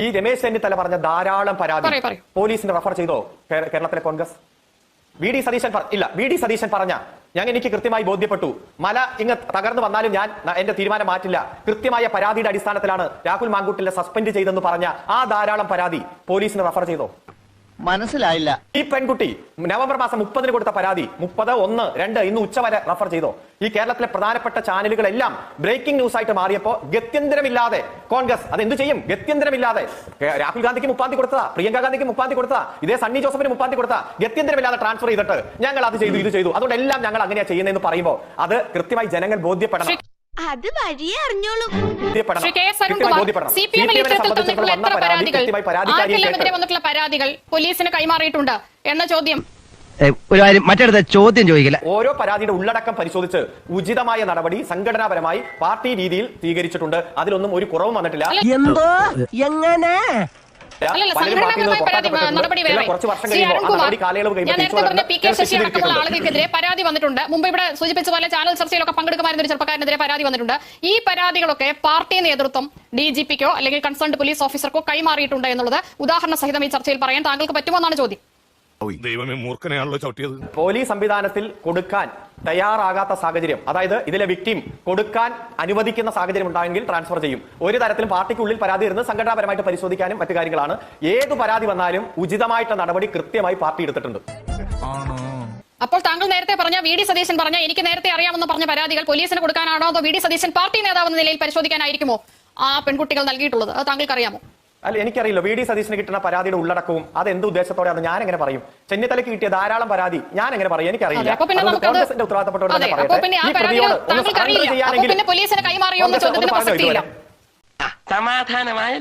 ഈ രമേശ് ചെന്നിത്തല പറഞ്ഞ ധാരാളം പരാതി പോലീസിന് റഫർ ചെയ്തോ കേരളത്തിലെ കോൺഗ്രസ്? വി ഡി സതീശൻ പറഞ്ഞ എനിക്ക് കൃത്യമായി ബോധ്യപ്പെട്ടു, മല ഇങ്ങ് തകർന്നു വന്നാലും ഞാൻ എന്റെ തീരുമാനം മാറ്റില്ല, കൃത്യമായ പരാതിയുടെ അടിസ്ഥാനത്തിലാണ് രാഹുൽ മാങ്കൂട്ടിലെ സസ്പെൻഡ് ചെയ്തെന്ന് പറഞ്ഞ ആ ധാരാളം പരാതി പോലീസിന് റഫർ ചെയ്തോ? മനസ്സിലായില്ല. ഈ പെൺകുട്ടി നവംബർ മാസം 30 കൊടുത്ത പരാതി 30, 1, 2 ഇന്ന് ഉച്ചവരെ റഫർ ചെയ്തോ? ഈ കേരളത്തിലെ പ്രധാനപ്പെട്ട ചാനലുകളെല്ലാം ബ്രേക്കിംഗ് ന്യൂസ് ആയിട്ട് മാറിയപ്പോ ഗത്യന്തരമില്ലാതെ കോൺഗ്രസ് അത് എന്ത് ചെയ്യും? ഗത്യന്തരമില്ലാതെ രാഹുൽ ഗാന്ധിക്ക് 30 കൊടുത്തതാ, പ്രിയങ്ക ഗാന്ധിക്ക് 30 കൊടുത്തതാ, ഇതേ സണ്ണി ജോസഫിന് 30 കൊടുത്താ, ഗത്യന്തരമില്ലാതെ ട്രാൻസ്ഫർ ചെയ്തിട്ട് ഞങ്ങൾ അത് ചെയ്തു ഇത് ചെയ്തു, അതുകൊണ്ട് എല്ലാം ഞങ്ങൾ അങ്ങനെയാ ചെയ്യുന്നതെന്ന് പറയുമ്പോൾ അത് കൃത്യമായി ജനങ്ങൾ ബോധ്യപ്പെടണം. അത് വഴിയേ അറിഞ്ഞോളൂ. പരാതികൾ പോലീസിന് കൈമാറിയിട്ടുണ്ട് എന്ന ചോദ്യം ഒരു കാര്യം മറ്റടുത്ത ചോദ്യം ചോദിക്കില്ല. ഓരോ പരാതിയുടെ ഉള്ളടക്കം പരിശോധിച്ച് ഉചിതമായ നടപടി സംഘടനാപരമായി പാർട്ടി രീതിയിൽ സ്വീകരിച്ചിട്ടുണ്ട്. അതിലൊന്നും ഒരു കുറവും വന്നിട്ടില്ല. എന്തോ എങ്ങനെ ആളുകൾക്കെതിരെ പരാതി വന്നിട്ടുണ്ട്. മുമ്പ് ഇവിടെ സൂചിപ്പിച്ച പോലെ ചാനൽ ചർച്ചയിലൊക്കെ പങ്കെടുക്കുമായിരുന്ന ഒരു ചെറുപ്പക്കാരനെതിരെ പരാതി വന്നിട്ടുണ്ട്. ഈ പരാതികളൊക്കെ പാർട്ടി നേതൃത്വം DGPക്കോ അല്ലെങ്കിൽ കൺസേൺഡ് പോലീസ് ഓഫീസർക്കോ കൈമാറിയിട്ടുണ്ട് എന്നുള്ളത് ഉദാഹരണ സഹിതം ഈ ചർച്ചയിൽ പറയാൻ താങ്കൾക്ക് പറ്റുമോ എന്നാണ് ചോദ്യം. ദൈവമേ, മൂർഖനെയാണല്ലോ ചവിട്ടിയത്. പോലീസ് സംവിധാനത്തിൽ കൊടുക്കാൻ തയ്യാറാകാത്ത സാഹചര്യം, അതായത് ഇതിലെ വിക്ടിം കൊടുക്കാൻ അനുവദിക്കുന്ന സാഹചര്യം ഉണ്ടായെങ്കിൽ ട്രാൻസ്ഫർ ചെയ്യും. ഒരു തരത്തിലും പാർട്ടിക്കുള്ളിൽ പരാതി ഇരുന്ന് സംഘടനാപരമായിട്ട് പരിശോധിക്കാനും മറ്റു കാര്യങ്ങളാണ്. ഏത് പരാതി വന്നാലും ഉചിതമായിട്ട് നടപടി കൃത്യമായി പാർട്ടി എടുത്തിട്ടുണ്ട്. അപ്പോൾ താങ്കൾ നേരത്തെ പറഞ്ഞ VD സതീശൻ പറഞ്ഞ എനിക്ക് നേരത്തെ അറിയാമെന്ന് പറഞ്ഞ പരാതികൾ പോലീസിന് കൊടുക്കാനാണോ അതോ VD സതീശൻ പാർട്ടി നേതാവെന്ന നിലയിൽ പരിശോധിക്കാനായിരിക്കുമോ ആ പെൺകുട്ടികൾ നൽകിയിട്ടുള്ളത്? അത് താങ്കൾക്ക് അറിയാമോ? അല്ല, എനിക്കറിയില്ല. VD സതീശന് കിട്ടുന്ന പരാതിയുടെ ഉള്ളടക്കവും അത് എന്ത് ഉദ്ദേശത്തോടെയാണ് ഞാൻ എങ്ങനെ പറയും? ചെന്നിത്തലയ്ക്ക് കിട്ടിയ ധാരാളം പരാതി ഞാൻ എങ്ങനെ പറയും? എനിക്കറിയില്ല. കോൺഗ്രസിന്റെ ഉത്തരവാദിത്തപ്പെട്ടവർ പോലീസിന് കൈമാറിയോ എന്ന ചോദ്യത്തിന് പ്രസക്തിയില്ല. സമാധാനമായ